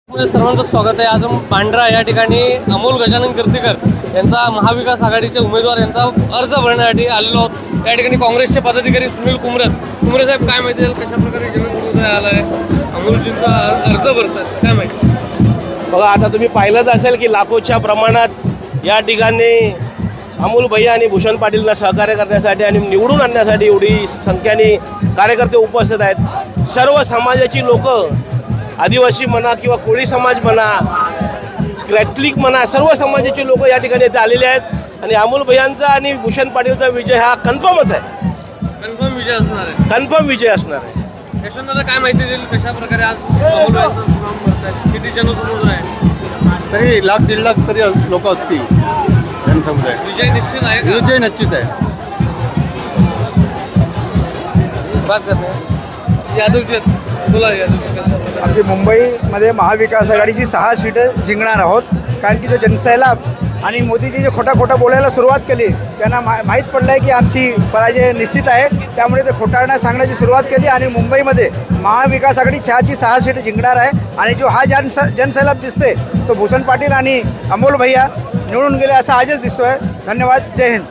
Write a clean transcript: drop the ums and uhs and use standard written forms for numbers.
सर्वांचं स्वागत आहे। आज पांढरा या ठिकाणी अमोल गजानन कीर्तीकर यांचा महाविकास आघाडीचे उमेदवार यांचा अर्ज भरण्यासाठी आलेलो आहोत। या ठिकाणी काँग्रेसचे पदाधिकारी सुनील कुमरे साहेब, काय माहिती आहे कशा प्रकारे जनसमुदाय आला आहे, अमोलजींचा अर्ज भरतात काय माहिती? बघा, आता तुम्ही पाहिलंच असेल की लाखोच्या प्रमाणात या ठिकाणी अमोल भैया आणि भूषण पाटीलला सहकार्य करण्यासाठी आणि निवडून आणण्यासाठी एवढी संख्येने कार्यकर्ते उपस्थित आहेत। सर्व समाजाची लोक, आदिवासी म्हणा किंवा कोळी समाज म्हणा, कॅथलिक म्हणा, सर्व समाजाचे लोक या ठिकाणी इथे आलेले आहेत आणि अमोल भैयांचा आणि भूषण पाटीलचा विजय हा कन्फर्मच आहे। कन्फर्म विजय असणार आहे। कन्फर्म विजय असणार आहे। यशवंतला काय माहिती देईल कशा प्रकारे आज अमोल भैयांचा फॉर्म भरतात, किती जनसमुदाय आहे? तरी 1,00,000-1.5 लाख तरी लोक असतील जनसमुदाय। विजय निश्चित आहे का? विजय निश्चित आहे। बात करते यादवजी, बोला यादवजी। आपली मुंबईमध्ये महाविकास आघाडीची 6 सीटं जिंकणार आहोत, कारण की जो जनसैलाब आणि मोदीजी जे खोटा बोलायला सुरुवात केली त्यांना माहीत पडलं आहे की आमची पराजय निश्चित आहे। त्यामुळे ते खोटारडा सांगण्याची सुरुवात केली आणि मुंबईमध्ये महाविकास आघाडी 6 सीटं जिंकणार आहे। आणि जो हा जनसैलाब दिसते तो भूषण पाटील आणि अमोल भैया निवडून गेले असा आजच दिसतोय। धन्यवाद, जय हिंद।